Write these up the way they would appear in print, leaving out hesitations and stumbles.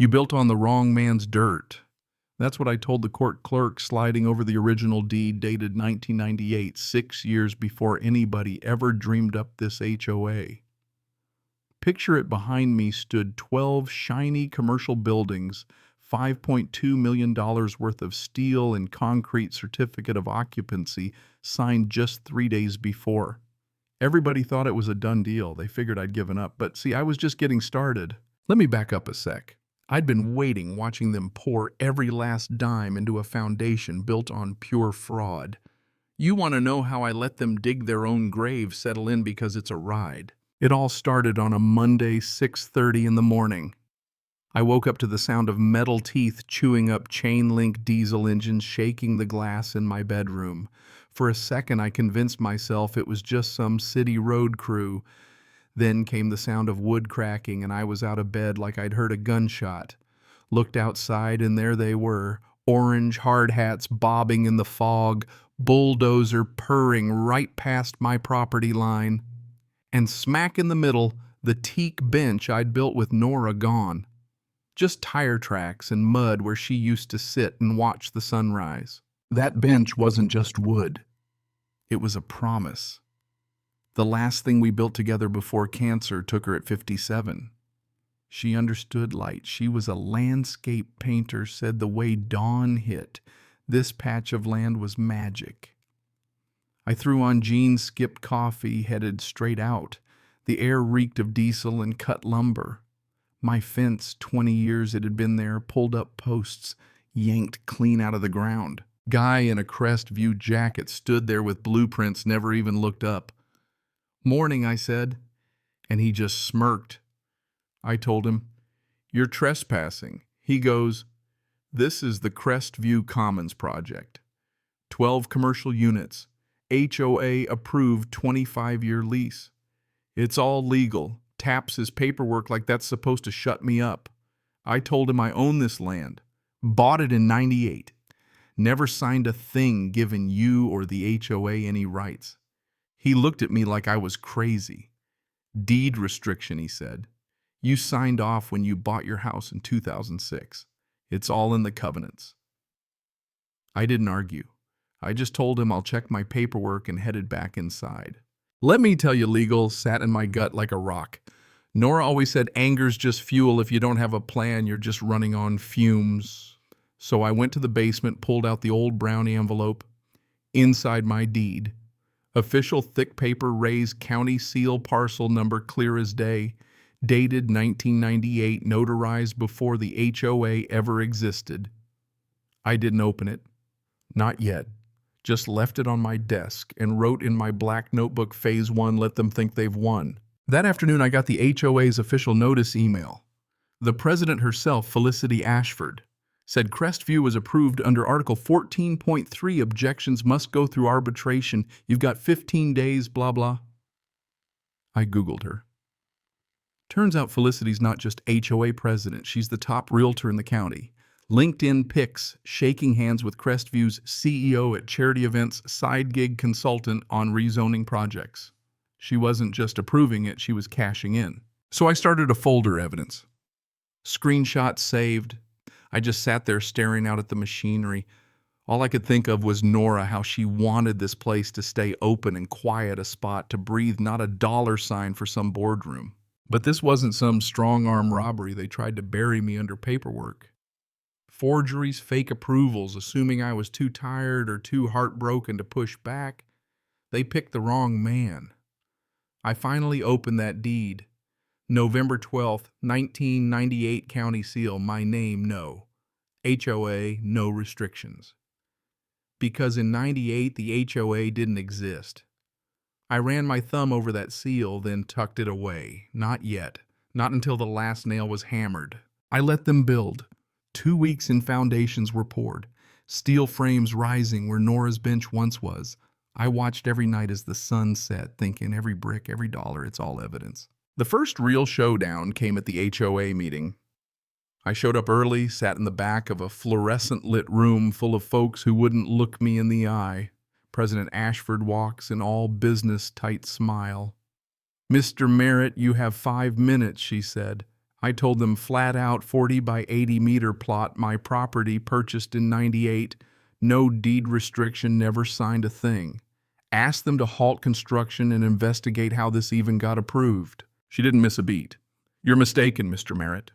You built on the wrong man's dirt. That's what I told the court clerk sliding over the original deed dated 1998, 6 years before anybody ever dreamed up this HOA. Picture it: behind me stood 12 shiny commercial buildings, $5.2 million worth of steel and concrete certificate of occupancy signed just 3 days before. Everybody thought it was a done deal. They figured I'd given up. But see, I was just getting started. Let me back up a sec. I'd been waiting, watching them pour every last dime into a foundation built on pure fraud. You want to know how I let them dig their own grave, settle in because it's a ride? It all started on a Monday, 6:30 in the morning. I woke up to the sound of metal teeth chewing up chain-link diesel engines, shaking the glass in my bedroom. For a second, I convinced myself it was just some city road crew. Then came the sound of wood cracking, and I was out of bed like I'd heard a gunshot. Looked outside, and there they were, orange hard hats bobbing in the fog, bulldozer purring right past my property line. And smack in the middle, the teak bench I'd built with Nora gone. Just tire tracks and mud where she used to sit and watch the sunrise. That bench wasn't just wood. It was a promise. The last thing we built together before cancer took her at 57. She understood light. She was a landscape painter, said the way dawn hit, this patch of land was magic. I threw on jeans, skipped coffee, headed straight out. The air reeked of diesel and cut lumber. My fence, 20 years it had been there, pulled up posts, yanked clean out of the ground. Guy in a Crestview jacket stood there with blueprints, never even looked up. "Morning," I said, and he just smirked. I told him, "You're trespassing." He goes, "This is the Crestview Commons project. 12 commercial units, HOA approved 25-year lease. It's all legal. Taps his paperwork like that's supposed to shut me up." I told him I own this land, bought it in '98, never signed a thing giving you or the HOA any rights. He looked at me like I was crazy. "Deed restriction," he said. "You signed off when you bought your house in 2006. It's all in the covenants." I didn't argue. I just told him I'll check my paperwork and headed back inside. Let me tell you, legal sat in my gut like a rock. Nora always said anger's just fuel. If you don't have a plan, you're just running on fumes. So I went to the basement, pulled out the old brown envelope. Inside my deed. Official thick paper, raised county seal, parcel number clear as day, dated 1998, notarized before the HOA ever existed. I didn't open it. Not yet. Just left it on my desk and wrote in my black notebook, Phase 1, let them think they've won. That afternoon, I got the HOA's official notice email. The president herself, Felicity Ashford, said Crestview was approved under Article 14.3. Objections must go through arbitration. You've got 15 days, blah, blah. I Googled her. Turns out Felicity's not just HOA president. She's the top realtor in the county. LinkedIn pics, shaking hands with Crestvew's CEO at charity events, side gig consultant on rezoning projects. She wasn't just approving it, she was cashing in. So I started to folder evidence. Screenshots saved. I just sat there staring out at the machinery. All I could think of was Nora, how she wanted this place to stay open and quiet, a spot to breathe, not a dollar sign for some boardroom. But this wasn't some strong-arm robbery. They tried to bury me under paperwork. Forgeries, fake approvals, assuming I was too tired or too heartbroken to push back. They picked the wrong man. I finally opened that deed. November 12th, 1998, county seal, my name, no. HOA, no restrictions. Because in '98, the HOA didn't exist. I ran my thumb over that seal, then tucked it away. Not yet. Not until the last nail was hammered. I let them build. 2 weeks and foundations were poured. Steel frames rising where Nora's bench once was. I watched every night as the sun set, thinking every brick, every dollar, it's all evidence. The first real showdown came at the HOA meeting. I showed up early, sat in the back of a fluorescent-lit room full of folks who wouldn't look me in the eye. President Ashford walks in all business tight smile. "Mr. Merritt, you have 5 minutes," she said. I told them flat out 40 by 80 meter plot, my property purchased in 98, no deed restriction, never signed a thing. Asked them to halt construction and investigate how this even got approved. She didn't miss a beat. You're mistaken, Mr. Merritt.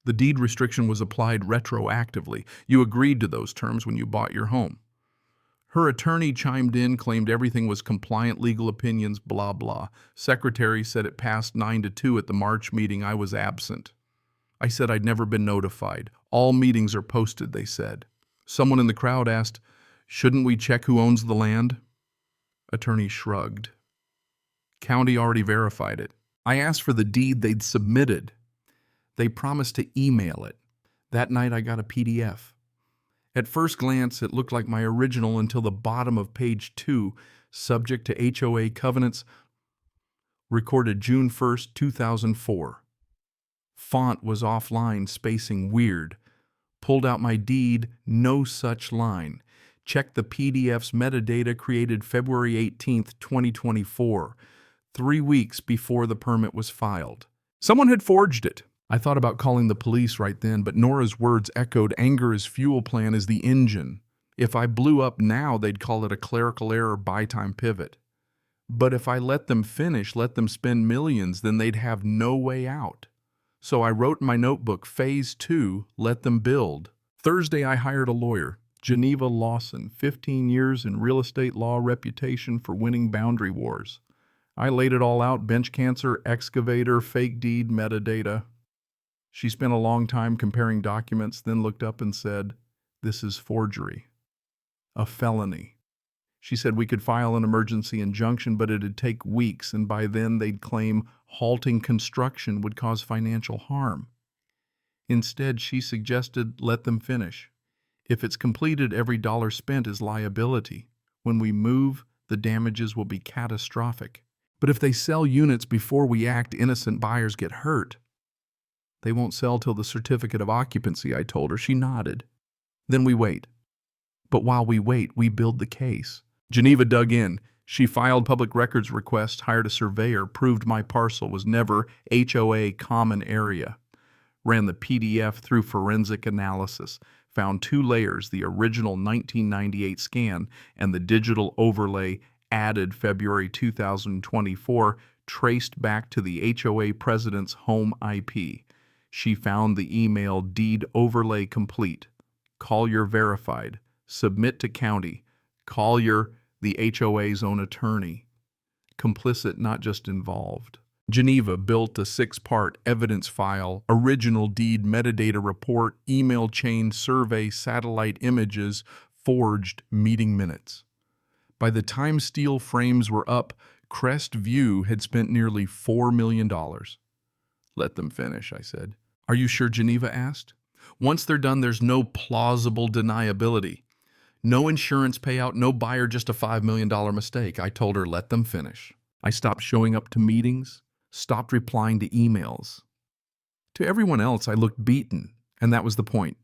The deed restriction was applied retroactively. You agreed to those terms when you bought your home. Her attorney chimed in, claimed everything was compliant, legal opinions, blah, blah. Secretary said it passed 9-2 at the March meeting. I was absent. I said I'd never been notified. All meetings are posted, they said. Someone in the crowd asked, shouldn't we check who owns the land? Attorney shrugged. County already verified it. I asked for the deed they'd submitted. They promised to email it. That night I got a PDF. At first glance, it looked like my original until the bottom of page 2, subject to HOA covenants, recorded June 1st, 2004. Font was offline, spacing weird. Pulled out my deed, no such line. Checked the PDF's metadata, created February 18th, 2024, 3 weeks before the permit was filed. Someone had forged it. I thought about calling the police right then, but Nora's words echoed, anger as fuel, plan is the engine. If I blew up now, they'd call it a clerical error, buy time pivot. But if I let them finish, let them spend millions, then they'd have no way out. So I wrote in my notebook, Phase 2, let them build. Thursday, I hired a lawyer. Geneva Lawson, 15 years in real estate law, reputation for winning boundary wars. I laid it all out, bench cancer, excavator, fake deed, metadata. She spent a long time comparing documents, then looked up and said, this is forgery. A felony. She said we could file an emergency injunction, but it'd take weeks, and by then they'd claim halting construction would cause financial harm. Instead, she suggested let them finish. If it's completed, every dollar spent is liability. When we move, the damages will be catastrophic. But if they sell units before we act, innocent buyers get hurt. They won't sell till the certificate of occupancy, I told her. She nodded. Then we wait. But while we wait, we build the case. Geneva dug in. She filed public records requests, hired a surveyor, proved my parcel was never HOA common area. Ran the PDF through forensic analysis. Found 2 layers, the original 1998 scan and the digital overlay added February 2024, traced back to the HOA president's home IP. She found the email deed overlay complete. Collier verified. Submit to county. Collier, the HOA's own attorney. Complicit, not just involved. Geneva built a 6-part evidence file, original deed metadata report, email chain, survey, satellite images, forged meeting minutes. By the time steel frames were up, Crest View had spent nearly $4 million. Let them finish, I said. Are you sure? Geneva asked. Once they're done, there's no plausible deniability. No insurance payout, no buyer, just a $5 million mistake. I told her, let them finish. I stopped showing up to meetings, stopped replying to emails. To everyone else, I looked beaten, and that was the point.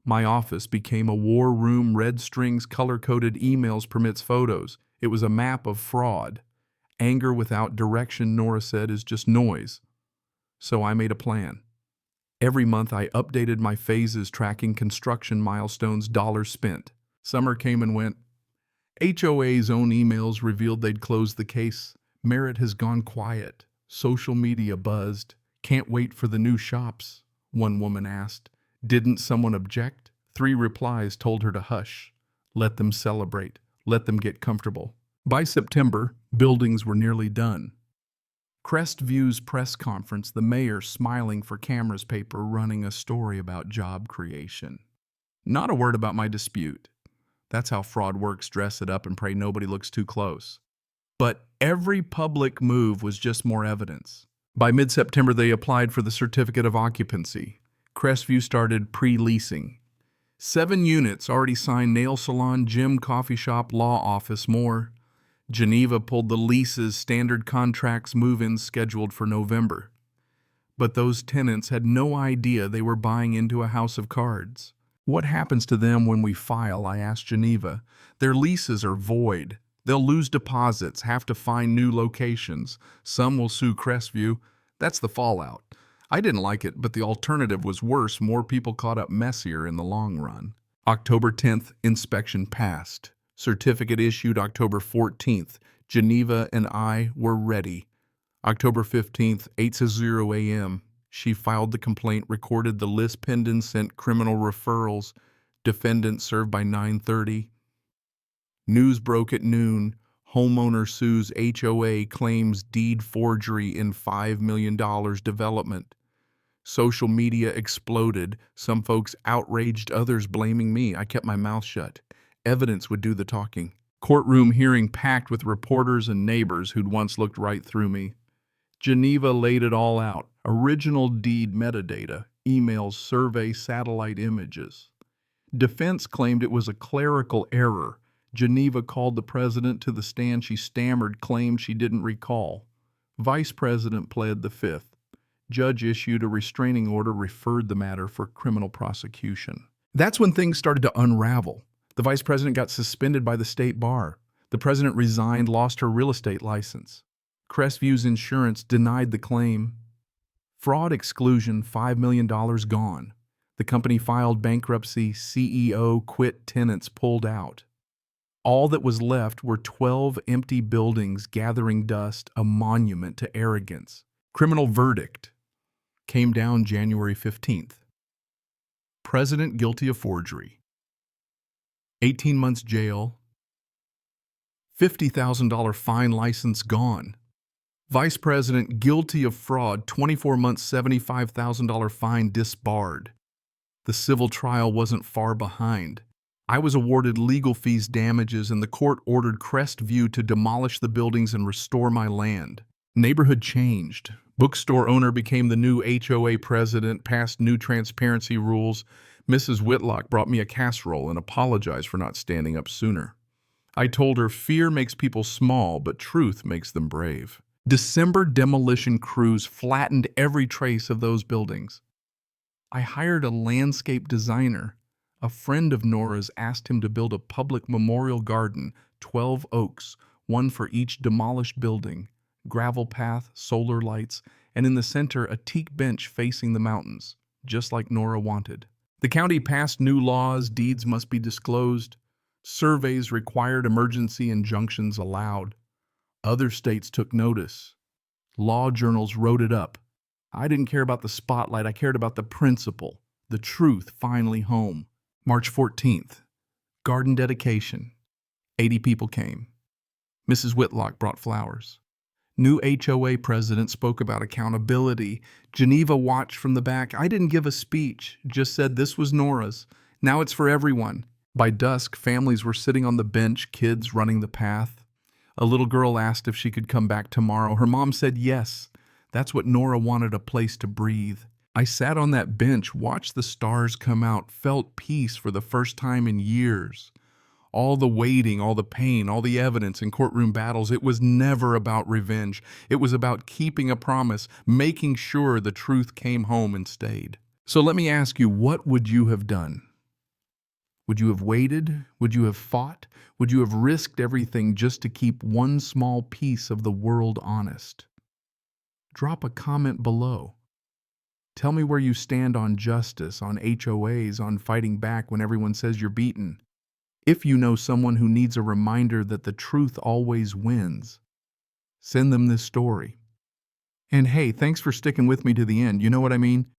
My office became a war room, red strings, color-coded emails, permits, photos. It was a map of fraud. Anger without direction, Nora said, is just noise. So I made a plan. Every month I updated my phases, tracking construction milestones, dollars spent. Summer came and went. HOA's own emails revealed they'd closed the case. Merritt has gone quiet. Social media buzzed. Can't wait for the new shops, one woman asked. Didn't someone object? 3 replies told her to hush. Let them celebrate. Let them get comfortable. By September, buildings were nearly done. Crestview's press conference, the mayor smiling for cameras paper, running a story about job creation. Not a word about my dispute. That's how fraud works, dress it up and pray nobody looks too close. But every public move was just more evidence. By mid-September, they applied for the certificate of occupancy. Crestview started pre-leasing. 7 units already signed, nail salon, gym, coffee shop, law office, more. Geneva pulled the leases, standard contracts, move-ins scheduled for November. But those tenants had no idea they were buying into a house of cards. What happens to them when we file? I asked Geneva. Their leases are void. They'll lose deposits, have to find new locations. Some will sue Crestview. That's the fallout. I didn't like it, but the alternative was worse. More people caught up messier in the long run. October 10th, inspection passed. Certificate issued October 14th. Geneva and I were ready. October 15th, 8:00 a.m. She filed the complaint, recorded the list pending, sent criminal referrals. Defendant served by 9:30. News broke at noon. Homeowner sues HOA, claims deed forgery in $5 million development. Social media exploded. Some folks outraged, others blaming me. I kept my mouth shut. Evidence would do the talking. Courtroom hearing packed with reporters and neighbors who'd once looked right through me. Geneva laid it all out. Original deed metadata, emails, survey, satellite images. Defense claimed it was a clerical error. Geneva called the president to the stand. She stammered, claimed she didn't recall. Vice president pled the fifth. Judge issued a restraining order, referred the matter for criminal prosecution. That's when things started to unravel. The vice president got suspended by the state bar. The president resigned, lost her real estate license. Crestviews Insurance denied the claim. Fraud exclusion, $5 million gone. The company filed bankruptcy, CEO quit, tenants pulled out. All that was left were 12 empty buildings gathering dust, a monument to arrogance. Criminal verdict came down January 15th. President guilty of forgery. 18 months jail. $50,000 fine, license gone. Vice president guilty of fraud, 24 months, $75,000 fine disbarred. The civil trial wasn't far behind. I was awarded legal fees, damages, and the court ordered Crestview to demolish the buildings and restore my land. Neighborhood changed. Bookstore owner became the new HOA president, passed new transparency rules. Mrs. Whitlock brought me a casserole and apologized for not standing up sooner. I told her fear makes people small, but truth makes them brave. December demolition crews flattened every trace of those buildings. I hired a landscape designer. A friend of Nora's asked him to build a public memorial garden, 12 oaks, one for each demolished building, gravel path, solar lights, and in the center a teak bench facing the mountains, just like Nora wanted. The county passed new laws. Deeds must be disclosed. Surveys required, emergency injunctions allowed. Other states took notice. Law journals wrote it up. I didn't care about the spotlight. I cared about the principle. The truth finally home. March 14th. Garden dedication. 80 people came. Mrs. Whitlock brought flowers. New HOA president spoke about accountability. Geneva watched from the back. I didn't give a speech, just said this was Nora's. Now it's for everyone. By dusk, families were sitting on the bench, kids running the path. A little girl asked if she could come back tomorrow. Her mom said yes. That's what Nora wanted, a place to breathe. I sat on that bench, watched the stars come out, felt peace for the first time in years. All the waiting, all the pain, all the evidence in courtroom battles, it was never about revenge. It was about keeping a promise, making sure the truth came home and stayed. So let me ask you, what would you have done? Would you have waited? Would you have fought? Would you have risked everything just to keep one small piece of the world honest? Drop a comment below. Tell me where you stand on justice, on HOAs, on fighting back when everyone says you're beaten. If you know someone who needs a reminder that the truth always wins, send them this story. And hey, thanks for sticking with me to the end. You know what I mean?